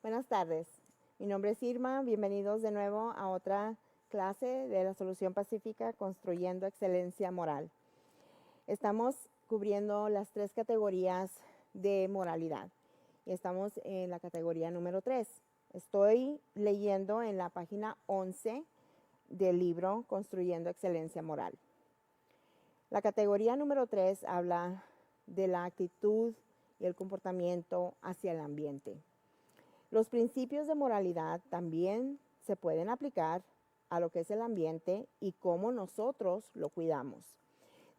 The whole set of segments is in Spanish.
Buenas tardes, mi nombre es Irma, bienvenidos de nuevo a otra clase de la Solución Pacífica Construyendo Excelencia Moral. Estamos cubriendo las 3 categorías de moralidad y estamos en la categoría número 3. Estoy leyendo en la página 11 del libro Construyendo Excelencia Moral. La categoría número 3 habla de la actitud y el comportamiento hacia el ambiente. Los principios de moralidad también se pueden aplicar a lo que es el ambiente y cómo nosotros lo cuidamos.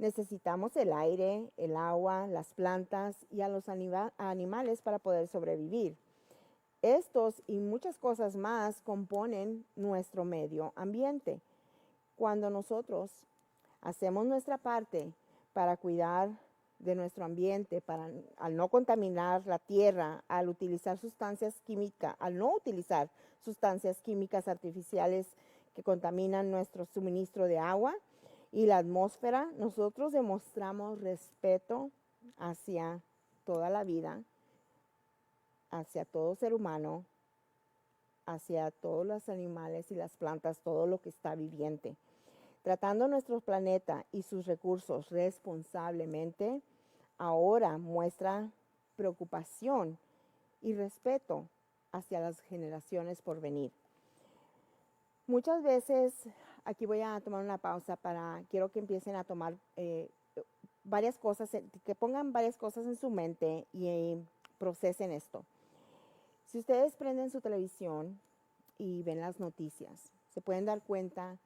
Necesitamos el aire, el agua, las plantas y a los animales para poder sobrevivir. Estos y muchas cosas más componen nuestro medio ambiente. Cuando nosotros hacemos nuestra parte para cuidar de nuestro ambiente, al no contaminar la tierra, al no utilizar sustancias químicas artificiales que contaminan nuestro suministro de agua y la atmósfera, nosotros demostramos respeto hacia toda la vida, hacia todo ser humano, hacia todos los animales y las plantas, todo lo que está viviente. Tratando nuestro planeta y sus recursos responsablemente, ahora muestra preocupación y respeto hacia las generaciones por venir. Muchas veces, aquí voy a tomar una pausa quiero que empiecen a tomar varias cosas, que pongan varias cosas en su mente y procesen esto. Si ustedes prenden su televisión y ven las noticias, se pueden dar cuenta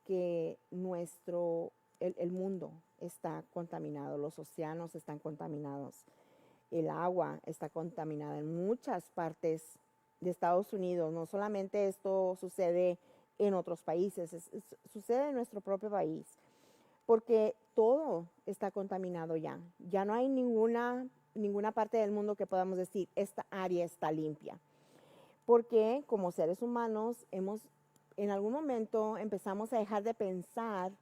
que el mundo está contaminado, los océanos están contaminados, el agua está contaminada en muchas partes de Estados Unidos. No solamente esto sucede en otros países, sucede en nuestro propio país, porque todo está contaminado ya. Ya no hay ninguna parte del mundo que podamos decir, esta área está limpia. Porque como seres humanos en algún momento empezamos a dejar de pensar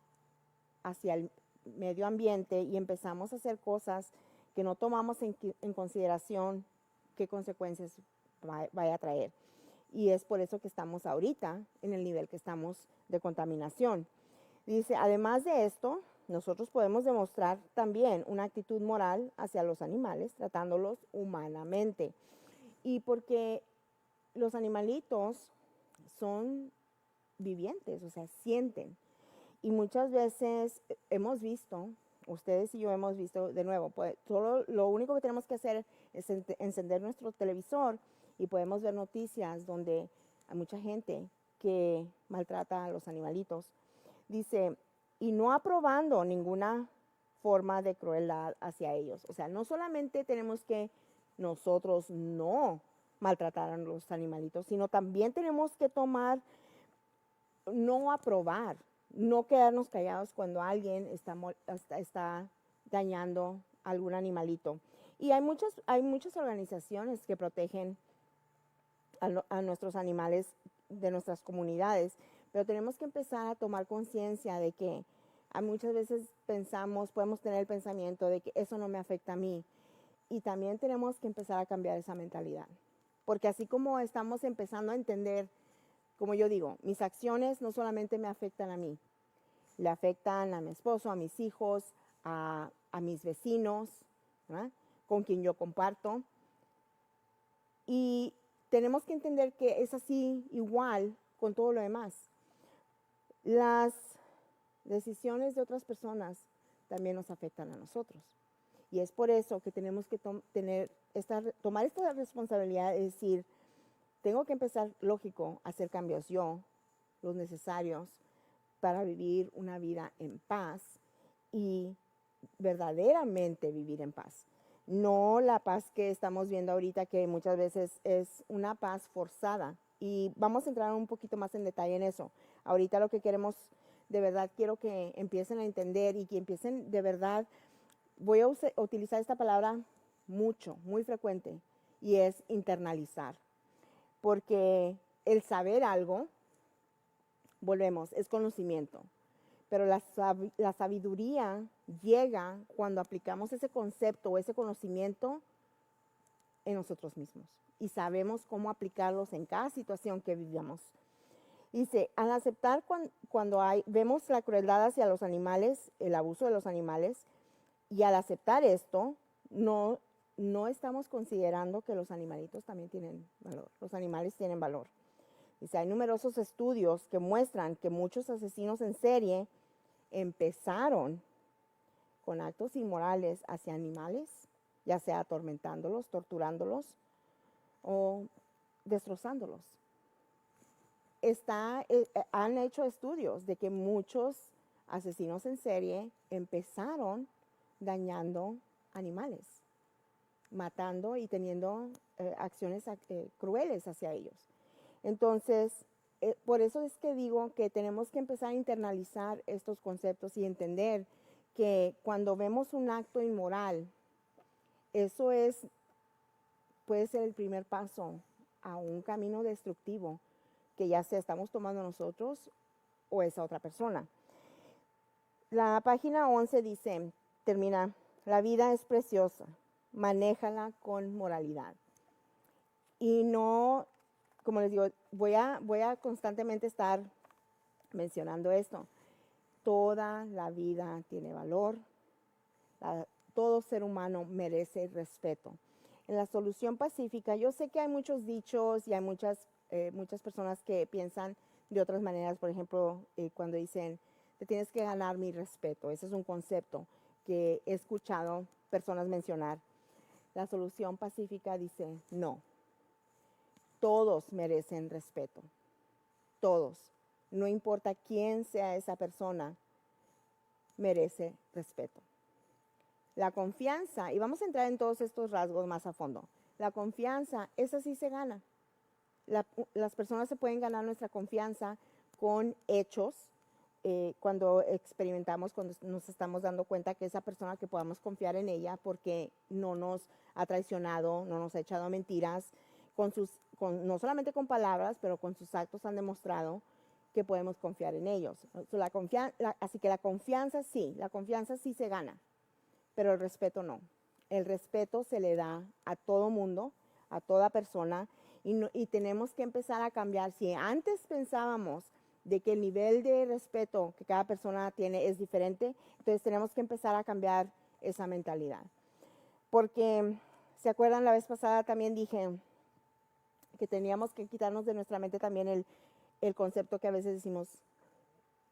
hacia el medio ambiente y empezamos a hacer cosas que no tomamos en consideración qué consecuencias vaya a traer. Y es por eso que estamos ahorita en el nivel que estamos de contaminación. Dice, además de esto, nosotros podemos demostrar también una actitud moral hacia los animales, tratándolos humanamente. Y porque los animalitos son vivientes, o sea, sienten. Y muchas veces hemos visto, ustedes y yo hemos visto, de nuevo, pues, solo lo único que tenemos que hacer es encender nuestro televisor y podemos ver noticias donde hay mucha gente que maltrata a los animalitos. Dice, y no aprobando ninguna forma de crueldad hacia ellos. O sea, no solamente tenemos que nosotros no maltratar a los animalitos, sino también tenemos que no aprobar, no quedarnos callados cuando alguien está dañando a algún animalito. Y hay muchas organizaciones que protegen a nuestros animales de nuestras comunidades, pero tenemos que empezar a tomar conciencia de que muchas veces podemos tener el pensamiento de que eso no me afecta a mí, y también tenemos que empezar a cambiar esa mentalidad, porque así como estamos empezando a entender, como yo digo, mis acciones no solamente me afectan a mí, le afectan a mi esposo, a mis hijos, a mis vecinos, ¿verdad?, con quien yo comparto. Y tenemos que entender que es así igual con todo lo demás. Las decisiones de otras personas también nos afectan a nosotros. Y es por eso que tenemos que tomar esta responsabilidad de decir, tengo que empezar, lógico, a hacer cambios yo, los necesarios, para vivir una vida en paz y verdaderamente vivir en paz. No la paz que estamos viendo ahorita, que muchas veces es una paz forzada. Y vamos a entrar un poquito más en detalle en eso. Ahorita lo que queremos, de verdad, quiero que empiecen a entender y que empiecen de verdad, voy a utilizar esta palabra mucho, muy frecuente, y es internalizar. Porque el saber algo, volvemos, es conocimiento. Pero la sabiduría llega cuando aplicamos ese concepto o ese conocimiento en nosotros mismos y sabemos cómo aplicarlos en cada situación que vivamos. Dice, al aceptar cuando vemos la crueldad hacia los animales, el abuso de los animales, y al aceptar esto, no estamos considerando que los animalitos también tienen valor. Los animales tienen valor. Dice, hay numerosos estudios que muestran que muchos asesinos en serie empezaron con actos inmorales hacia animales, ya sea atormentándolos, torturándolos o destrozándolos. Han hecho estudios de que muchos asesinos en serie empezaron dañando animales, matando y teniendo acciones crueles hacia ellos. Entonces, por eso es que digo que tenemos que empezar a internalizar estos conceptos y entender que cuando vemos un acto inmoral, eso puede ser el primer paso a un camino destructivo que ya sea estamos tomando nosotros o esa otra persona. La página 11 dice, termina, la vida es preciosa, manéjala con moralidad. Y no, como les digo, voy a constantemente estar mencionando esto. Toda la vida tiene valor, todo ser humano merece respeto. En la solución pacífica, yo sé que hay muchos dichos y hay muchas personas que piensan de otras maneras. Por ejemplo, cuando dicen, te tienes que ganar mi respeto. Ese es un concepto que he escuchado personas mencionar. La solución pacífica dice, no. Todos merecen respeto. Todos. No importa quién sea esa persona, merece respeto. La confianza, y vamos a entrar en todos estos rasgos más a fondo. La confianza, esa sí se gana. Las personas se pueden ganar nuestra confianza con hechos, cuando experimentamos, cuando nos estamos dando cuenta que esa persona que podamos confiar en ella porque no nos ha traicionado, no nos ha echado mentiras, no solamente con palabras, pero con sus actos han demostrado que podemos confiar en ellos. Así que la confianza sí se gana, pero el respeto no. El respeto se le da a todo mundo, a toda persona, y tenemos que empezar a cambiar. Si antes pensábamos de que el nivel de respeto que cada persona tiene es diferente, entonces tenemos que empezar a cambiar esa mentalidad. Porque, ¿se acuerdan? La vez pasada también dije que teníamos que quitarnos de nuestra mente también el concepto que a veces decimos,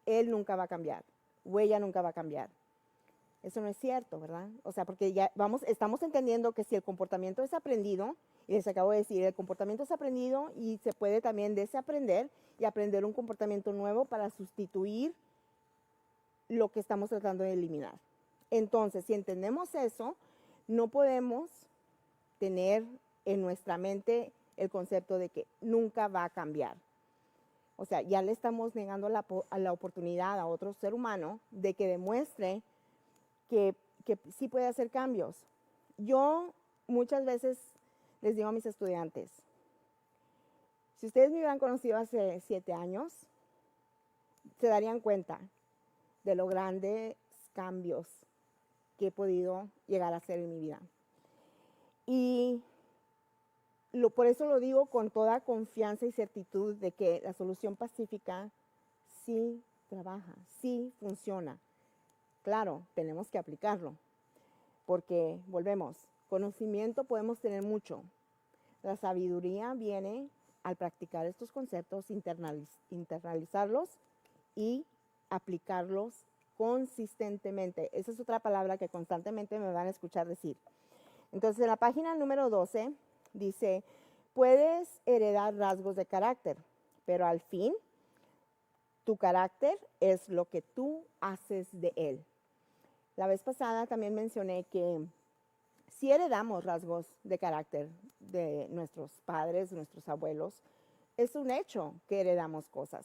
él nunca va a cambiar, o ella nunca va a cambiar. Eso no es cierto, ¿verdad? O sea, porque ya estamos entendiendo que si el comportamiento es aprendido, y les acabo de decir, el comportamiento es aprendido y se puede también desaprender y aprender un comportamiento nuevo para sustituir lo que estamos tratando de eliminar. Entonces, si entendemos eso, no podemos tener en nuestra mente el concepto de que nunca va a cambiar. O sea, ya le estamos negando la oportunidad a otro ser humano de que demuestre que sí puede hacer cambios. Yo muchas veces les digo a mis estudiantes, si ustedes me hubieran conocido hace 7 años, se darían cuenta de los grandes cambios que he podido llegar a hacer en mi vida. Y por eso lo digo con toda confianza y certitud de que la solución pacífica sí trabaja, sí funciona. Claro, tenemos que aplicarlo, porque volvemos, conocimiento podemos tener mucho. La sabiduría viene al practicar estos conceptos, internalizarlos y aplicarlos consistentemente. Esa es otra palabra que constantemente me van a escuchar decir. Entonces, en la página número 12 dice, puedes heredar rasgos de carácter, pero al fin, tu carácter es lo que tú haces de él. La vez pasada también mencioné que si heredamos rasgos de carácter de nuestros padres, nuestros abuelos, es un hecho que heredamos cosas,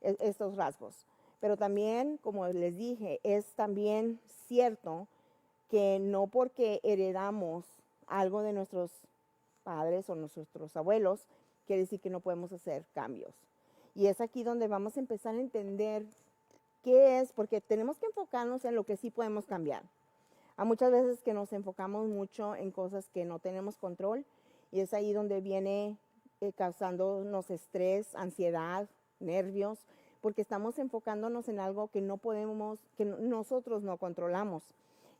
estos rasgos. Pero también, como les dije, es también cierto que no porque heredamos algo de nuestros padres o nuestros abuelos, quiere decir que no podemos hacer cambios. Y es aquí donde vamos a empezar a entender qué es, porque tenemos que enfocarnos en lo que sí podemos cambiar. Hay muchas veces que nos enfocamos mucho en cosas que no tenemos control y es ahí donde viene causándonos estrés, ansiedad, nervios, porque estamos enfocándonos en algo que no podemos, que nosotros no controlamos,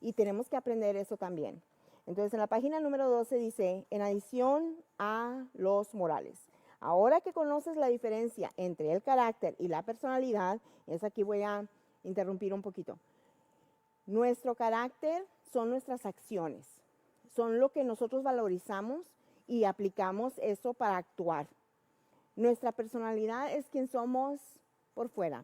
y tenemos que aprender eso también. Entonces, en la página número 12 dice, en adición a los morales. Ahora que conoces la diferencia entre el carácter y la personalidad, es aquí voy a interrumpir un poquito. Nuestro carácter son nuestras acciones, son lo que nosotros valorizamos y aplicamos eso para actuar. Nuestra personalidad es quien somos por fuera.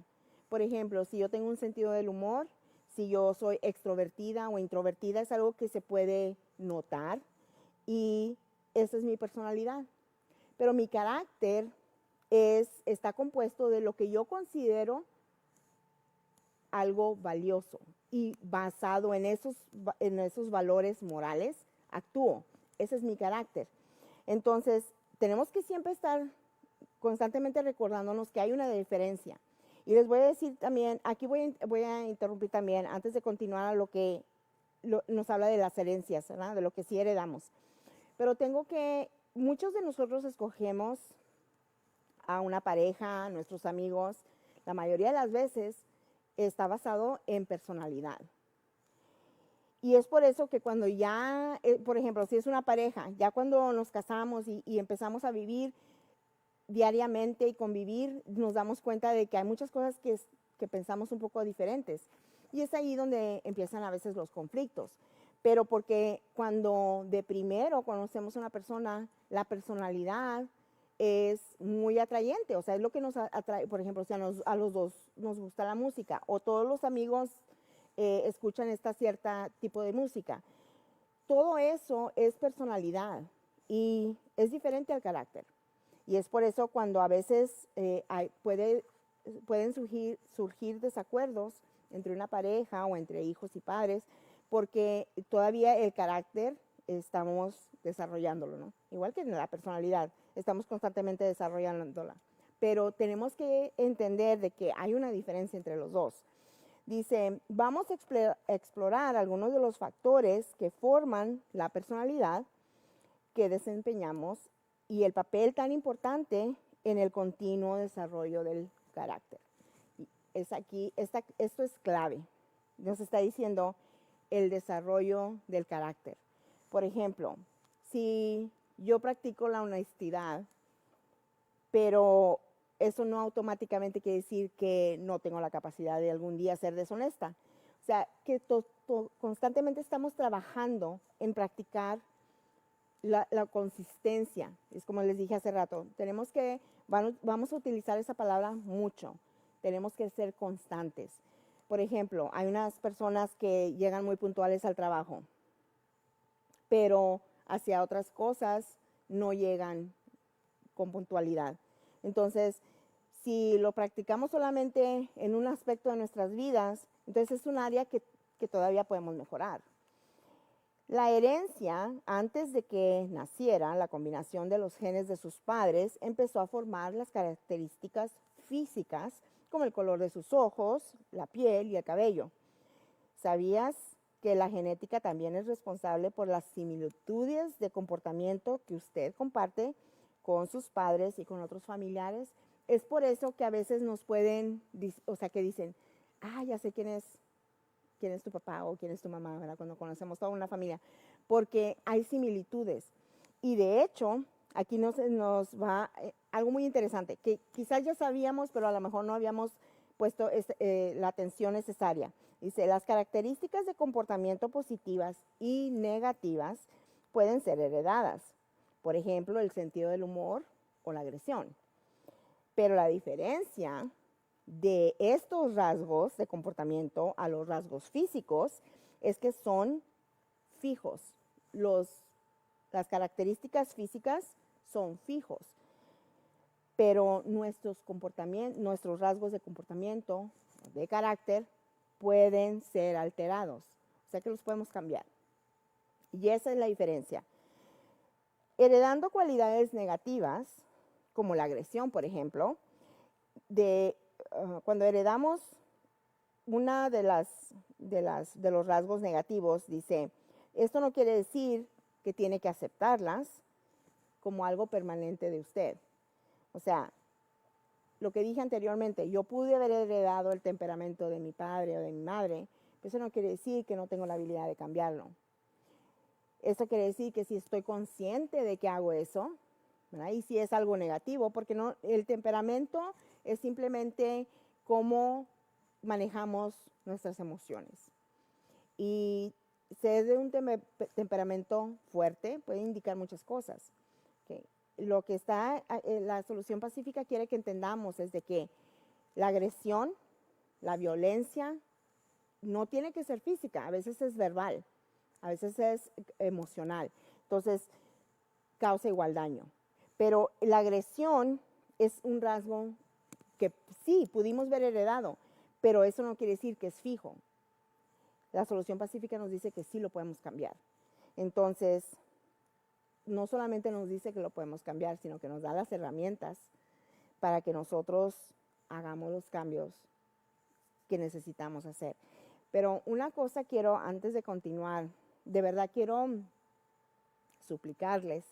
Por ejemplo, si yo tengo un sentido del humor, si yo soy extrovertida o introvertida, es algo que se puede notar y esa es mi personalidad. Pero mi carácter está compuesto de lo que yo considero algo valioso y basado en esos valores morales, actúo. Ese es mi carácter. Entonces, tenemos que siempre estar constantemente recordándonos que hay una diferencia. Y les voy a decir también, aquí voy a interrumpir también, antes de continuar a lo que nos habla de las herencias, ¿verdad? De lo que sí heredamos. Pero muchos de nosotros escogemos a una pareja, a nuestros amigos, la mayoría de las veces está basado en personalidad. Y es por eso que cuando ya, por ejemplo, si es una pareja, ya cuando nos casamos y empezamos a vivir diariamente y convivir, nos damos cuenta de que hay muchas cosas que pensamos un poco diferentes. Y es ahí donde empiezan a veces los conflictos. Pero porque cuando de primero conocemos a una persona, la personalidad es muy atrayente. O sea, es lo que nos atrae. Por ejemplo, si a los dos nos gusta la música o todos los amigos escuchan cierto tipo de música. Todo eso es personalidad y es diferente al carácter. Y es por eso cuando a veces pueden surgir desacuerdos entre una pareja o entre hijos y padres, porque todavía el carácter estamos desarrollándolo, ¿no? Igual que la personalidad, estamos constantemente desarrollándola. Pero tenemos que entender de que hay una diferencia entre los dos. Dice, vamos a explorar algunos de los factores que forman la personalidad que desempeñamos y el papel tan importante en el continuo desarrollo del carácter. Esto es clave. Nos está diciendo el desarrollo del carácter. Por ejemplo, si yo practico la honestidad, pero eso no automáticamente quiere decir que no tengo la capacidad de algún día ser deshonesta. O sea, que constantemente estamos trabajando en practicar la consistencia. Es como les dije hace rato, vamos a utilizar esa palabra mucho. Tenemos que ser constantes. Por ejemplo, hay unas personas que llegan muy puntuales al trabajo, pero hacia otras cosas no llegan con puntualidad. Entonces, si lo practicamos solamente en un aspecto de nuestras vidas, entonces es un área que todavía podemos mejorar. La herencia, antes de que naciera la combinación de los genes de sus padres, empezó a formar las características físicas, como el color de sus ojos, la piel y el cabello. ¿Sabías que la genética también es responsable por las similitudes de comportamiento que usted comparte con sus padres y con otros familiares? Es por eso que a veces nos pueden, o sea, que dicen, ya sé quién es tu papá o quién es tu mamá, ¿verdad? Cuando conocemos toda una familia, porque hay similitudes. Y de hecho, aquí nos va algo muy interesante, que quizás ya sabíamos, pero a lo mejor no habíamos puesto la atención necesaria. Dice, las características de comportamiento positivas y negativas pueden ser heredadas. Por ejemplo, el sentido del humor o la agresión. Pero la diferencia de estos rasgos de comportamiento a los rasgos físicos es que son fijos. Las características físicas son fijos, pero nuestros rasgos de comportamiento, de carácter, pueden ser alterados. O sea que los podemos cambiar. Y esa es la diferencia. Heredando cualidades negativas, como la agresión, por ejemplo, cuando heredamos una de los rasgos negativos, dice, esto no quiere decir que tiene que aceptarlas, como algo permanente de usted. O sea, lo que dije anteriormente, yo pude haber heredado el temperamento de mi padre o de mi madre, pero eso no quiere decir que no tengo la habilidad de cambiarlo. Eso quiere decir que si estoy consciente de que hago eso, ¿verdad? Y si es algo negativo, porque no, el temperamento es simplemente cómo manejamos nuestras emociones. Y ser de un temperamento fuerte puede indicar muchas cosas. ¿Okay? Lo que está, la solución pacífica quiere que entendamos es de que la agresión, la violencia, no tiene que ser física, a veces es verbal, a veces es emocional. Entonces, causa igual daño. Pero la agresión es un rasgo que sí pudimos ver heredado, pero eso no quiere decir que es fijo. La solución pacífica nos dice que sí lo podemos cambiar. Entonces, no solamente nos dice que lo podemos cambiar, sino que nos da las herramientas para que nosotros hagamos los cambios que necesitamos hacer. Pero una cosa quiero, antes de continuar, de verdad quiero suplicarles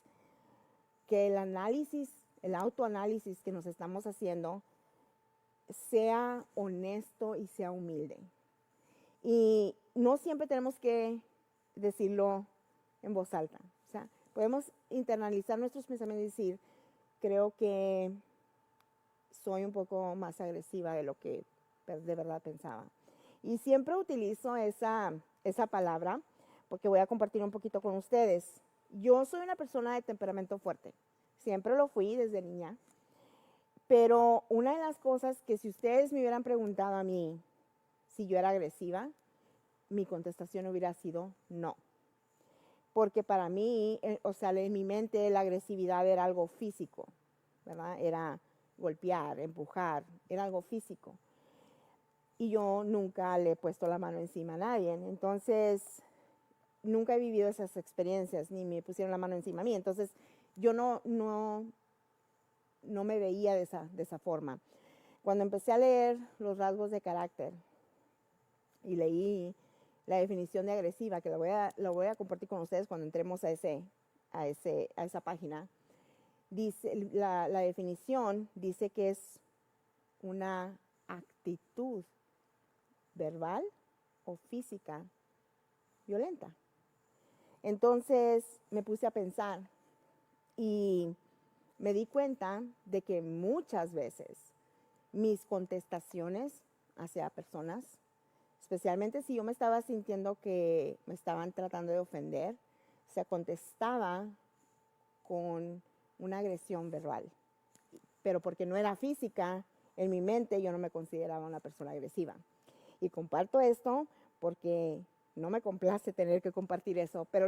que el análisis, el autoanálisis que nos estamos haciendo sea honesto y sea humilde. Y no siempre tenemos que decirlo en voz alta. O sea, podemos internalizar nuestros pensamientos y decir, creo que soy un poco más agresiva de lo que de verdad pensaba. Y siempre utilizo esa palabra porque voy a compartir un poquito con ustedes. Yo soy una persona de temperamento fuerte. Siempre lo fui desde niña. Pero una de las cosas que si ustedes me hubieran preguntado a mí si yo era agresiva, mi contestación hubiera sido no. Porque para mí, o sea, en mi mente la agresividad era algo físico, ¿verdad? Era golpear, empujar, era algo físico. Y yo nunca le he puesto la mano encima a nadie. Entonces, nunca he vivido esas experiencias, ni me pusieron la mano encima a mí. Entonces, yo no me veía de esa forma. Cuando empecé a leer los rasgos de carácter y leí la definición de agresiva, que lo voy a compartir con ustedes cuando entremos a esa página, dice, la definición dice que es una actitud verbal o física violenta. Entonces me puse a pensar y me di cuenta de que muchas veces mis contestaciones hacia personas, especialmente si yo me estaba sintiendo que me estaban tratando de ofender, se contestaba con una agresión verbal. Pero porque no era física, en mi mente yo no me consideraba una persona agresiva. Y comparto esto porque no me complace tener que compartir eso, pero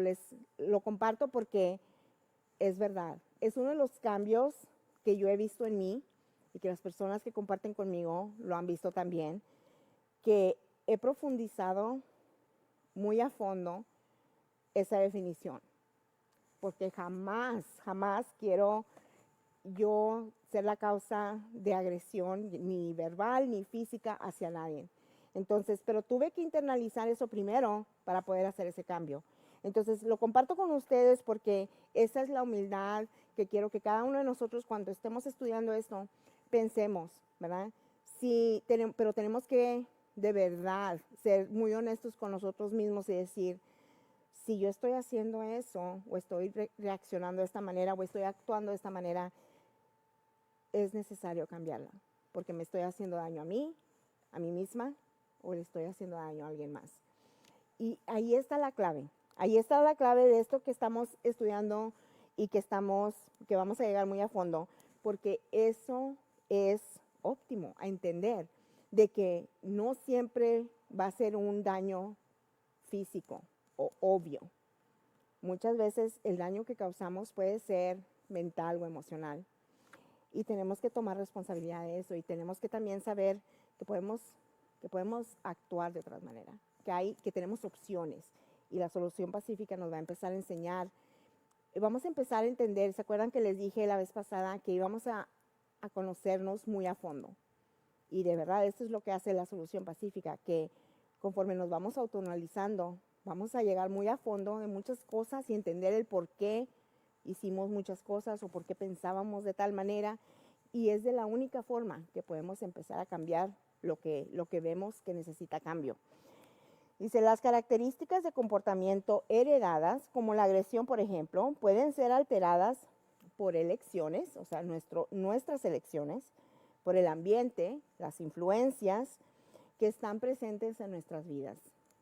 lo comparto porque es verdad. Es uno de los cambios que yo he visto en mí y que las personas que comparten conmigo lo han visto también, que he profundizado muy a fondo esa definición, porque jamás quiero yo ser la causa de agresión, ni verbal ni física, hacia nadie. Entonces, pero tuve que internalizar eso primero para poder hacer ese cambio. Entonces, lo comparto con ustedes porque esa es la humildad que quiero que cada uno de nosotros, cuando estemos estudiando esto, pensemos, ¿verdad? Pero tenemos que, de verdad, ser muy honestos con nosotros mismos y decir, si yo estoy haciendo eso, o estoy reaccionando de esta manera, o estoy actuando de esta manera, es necesario cambiarla, porque me estoy haciendo daño a mí misma, o le estoy haciendo daño a alguien más. Y ahí está la clave. Ahí está la clave de esto que estamos estudiando y que vamos a llegar muy a fondo, porque eso es óptimo a entender, de que no siempre va a ser un daño físico o obvio. Muchas veces el daño que causamos puede ser mental o emocional. Y tenemos que tomar responsabilidad de eso y tenemos que también saber que podemos actuar de otra manera, que tenemos opciones y la solución pacífica nos va a empezar a enseñar. Vamos a empezar a entender, ¿se acuerdan que les dije la vez pasada que íbamos a conocernos muy a fondo? Y de verdad, esto es lo que hace la solución pacífica, que conforme nos vamos autoanalizando, vamos a llegar muy a fondo en muchas cosas y entender el por qué hicimos muchas cosas o por qué pensábamos de tal manera. Y es de la única forma que podemos empezar a cambiar lo que vemos que necesita cambio. Dice, las características de comportamiento heredadas, como la agresión, por ejemplo, pueden ser alteradas por elecciones, o sea, nuestras elecciones, por el ambiente, las influencias que están presentes en nuestras vidas.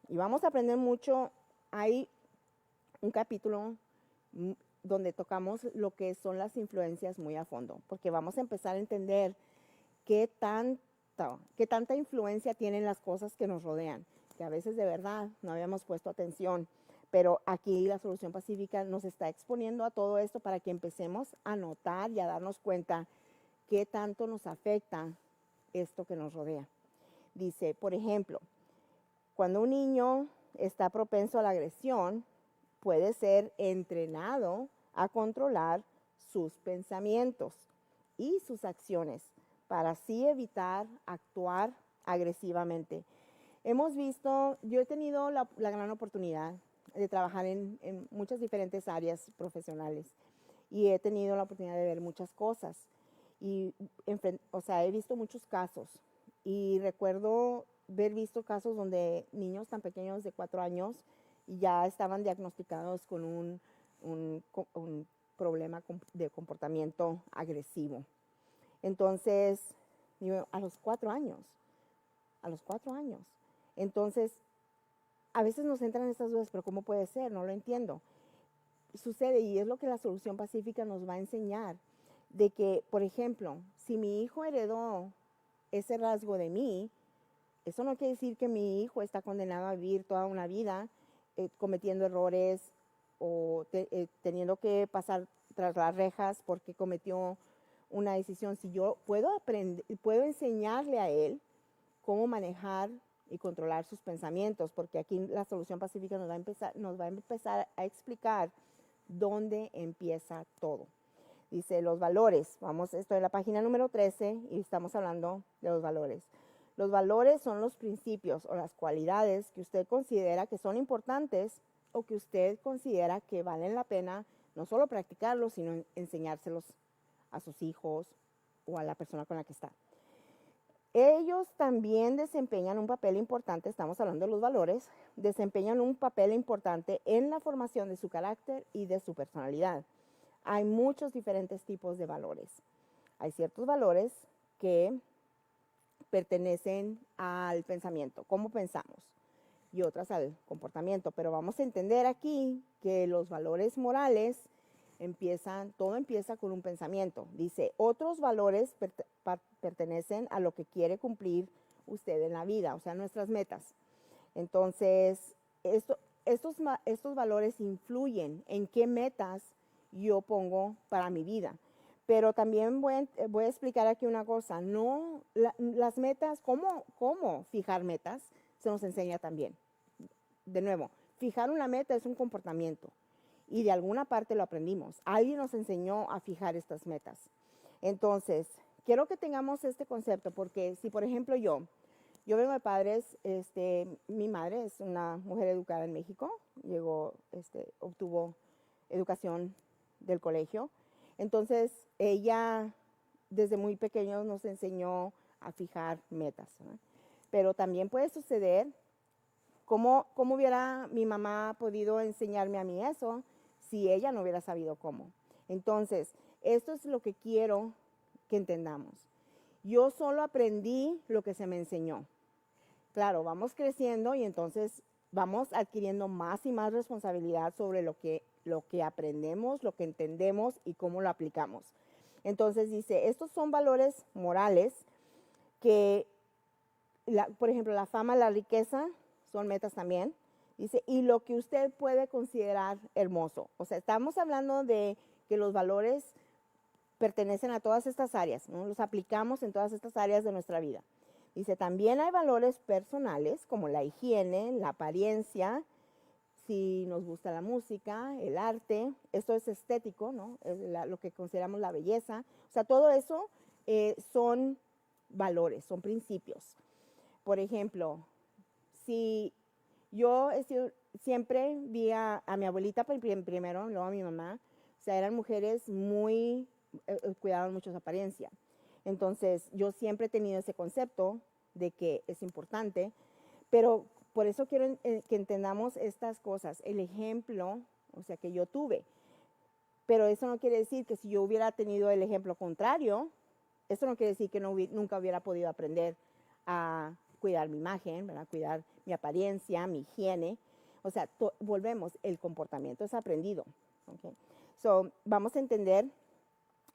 Y vamos a aprender mucho. Hay un capítulo donde tocamos lo que son las influencias muy a fondo, porque vamos a empezar a entender qué tanta influencia tienen las cosas que nos rodean, que a veces de verdad no habíamos puesto atención, pero aquí la Solución Pacífica nos está exponiendo a todo esto para que empecemos a notar y a darnos cuenta qué tanto nos afecta esto que nos rodea. Dice, por ejemplo, cuando un niño está propenso a la agresión, puede ser entrenado a controlar sus pensamientos y sus acciones para así evitar actuar agresivamente. Hemos visto, yo he tenido la gran oportunidad de trabajar en muchas diferentes áreas profesionales y he tenido la oportunidad de ver muchas cosas. Y, o sea, he visto muchos casos y recuerdo haber visto casos donde niños tan pequeños de 4 años ya estaban diagnosticados con un problema de comportamiento agresivo. Entonces, a los 4 años. Entonces, a veces nos entran estas dudas, pero ¿cómo puede ser? No lo entiendo. Sucede, y es lo que la Solución Pacífica nos va a enseñar, de que, por ejemplo, si mi hijo heredó ese rasgo de mí, eso no quiere decir que mi hijo está condenado a vivir toda una vida cometiendo errores o teniendo que pasar tras las rejas porque cometió una decisión. Si yo puedo aprender, puedo enseñarle a él cómo manejar y controlar sus pensamientos, porque aquí la Solución Pacífica nos va a empezar a explicar dónde empieza todo. Dice los valores. Vamos, esto es la página número 13 y estamos hablando de los valores. Los valores son los principios o las cualidades que usted considera que son importantes o que usted considera que valen la pena no solo practicarlos, sino enseñárselos a sus hijos o a la persona con la que está. Ellos también desempeñan un papel importante, estamos hablando de los valores, desempeñan un papel importante en la formación de su carácter y de su personalidad. Hay muchos diferentes tipos de valores. Hay ciertos valores que pertenecen al pensamiento, cómo pensamos, y otras al comportamiento, pero vamos a entender aquí que los valores morales todo empieza con un pensamiento. Dice, otros valores pertenecen a lo que quiere cumplir usted en la vida, o sea, nuestras metas. Entonces, estos valores influyen en qué metas yo pongo para mi vida. Pero también voy a explicar aquí una cosa. Las metas, cómo fijar metas, se nos enseña también. De nuevo, fijar una meta es un comportamiento y de alguna parte lo aprendimos. Alguien nos enseñó a fijar estas metas. Entonces, quiero que tengamos este concepto porque si, por ejemplo, yo vengo de padres, mi madre es una mujer educada en México, obtuvo educación del colegio. Entonces, ella desde muy pequeños nos enseñó a fijar metas, ¿no? Pero también puede suceder, ¿cómo hubiera mi mamá podido enseñarme a mí eso si ella no hubiera sabido cómo? Entonces, esto es lo que quiero que entendamos. Yo solo aprendí lo que se me enseñó. Claro, vamos creciendo y entonces vamos adquiriendo más y más responsabilidad sobre lo que aprendemos, lo que entendemos y cómo lo aplicamos. Entonces dice, estos son valores morales que, por ejemplo, la fama, la riqueza, son metas también. Dice, y lo que usted puede considerar hermoso. O sea, estamos hablando de que los valores pertenecen a todas estas áreas, ¿no? Los aplicamos en todas estas áreas de nuestra vida. Dice, también hay valores personales como la higiene, la apariencia, si nos gusta la música, el arte, esto es estético, ¿no? Es lo que consideramos la belleza. O sea, todo eso son valores, son principios. Por ejemplo, si yo siempre vi a mi abuelita primero, luego a mi mamá, O sea, eran mujeres muy, cuidaban mucho su apariencia. Entonces, yo siempre he tenido ese concepto de que es importante, pero por eso quiero que entendamos estas cosas. El ejemplo, o sea, que yo tuve. Pero eso no quiere decir que si yo hubiera tenido el ejemplo contrario, eso no quiere decir que nunca hubiera podido aprender a cuidar mi imagen, ¿verdad? Cuidar mi apariencia, mi higiene. O sea, volvemos, el comportamiento es aprendido. ¿Okay? So, vamos a entender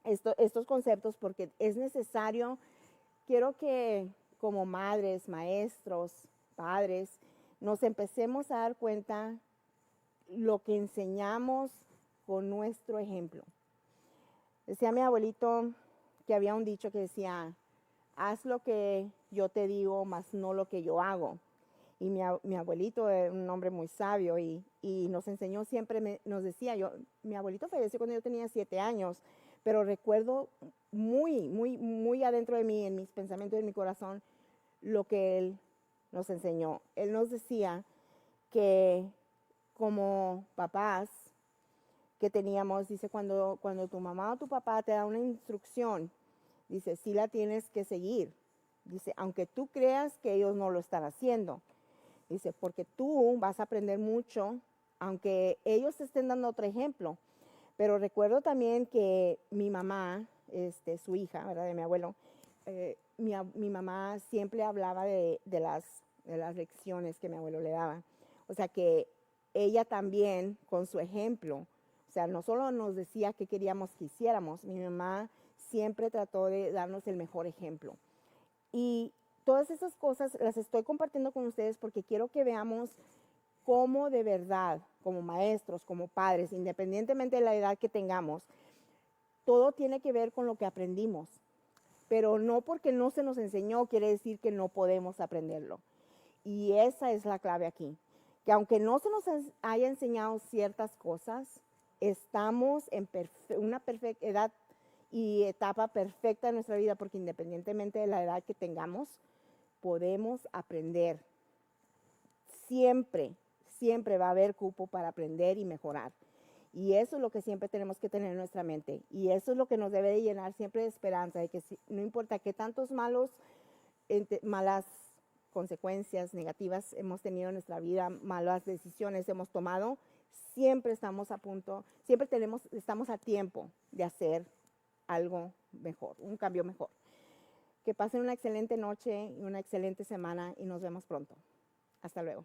estos conceptos porque es necesario, quiero que como madres, maestros, padres, nos empecemos a dar cuenta lo que enseñamos con nuestro ejemplo. Decía mi abuelito que había un dicho que decía, haz lo que yo te digo, más no lo que yo hago. Y mi abuelito era un hombre muy sabio y nos enseñó siempre, nos decía, mi abuelito falleció cuando yo tenía 7 años, pero recuerdo muy adentro de mí, en mis pensamientos, en mi corazón, lo que él nos enseñó. Él nos decía que como papás que teníamos, dice, cuando tu mamá o tu papá te da una instrucción, dice, sí la tienes que seguir. Dice, aunque tú creas que ellos no lo están haciendo. Dice, porque tú vas a aprender mucho, aunque ellos te estén dando otro ejemplo. Pero recuerdo también que mi mamá, su hija, ¿verdad? De mi abuelo, mi mamá siempre hablaba de las lecciones que mi abuelo le daba. O sea que ella también, con su ejemplo, o sea, no solo nos decía qué queríamos que hiciéramos, mi mamá siempre trató de darnos el mejor ejemplo. Y todas esas cosas las estoy compartiendo con ustedes porque quiero que veamos cómo de verdad, como maestros, como padres, independientemente de la edad que tengamos, todo tiene que ver con lo que aprendimos. Pero no porque no se nos enseñó quiere decir que no podemos aprenderlo. Y esa es la clave aquí. Que aunque no se nos haya enseñado ciertas cosas, estamos en una perfecta edad y etapa perfecta de nuestra vida, porque independientemente de la edad que tengamos, podemos aprender. Siempre va a haber cupo para aprender y mejorar. Y eso es lo que siempre tenemos que tener en nuestra mente. Y eso es lo que nos debe de llenar siempre de esperanza, de que no importa qué tantos malas consecuencias negativas hemos tenido en nuestra vida, malas decisiones hemos tomado, siempre estamos a punto, estamos a tiempo de hacer algo mejor, un cambio mejor. Que pasen una excelente noche y una excelente semana y nos vemos pronto. Hasta luego.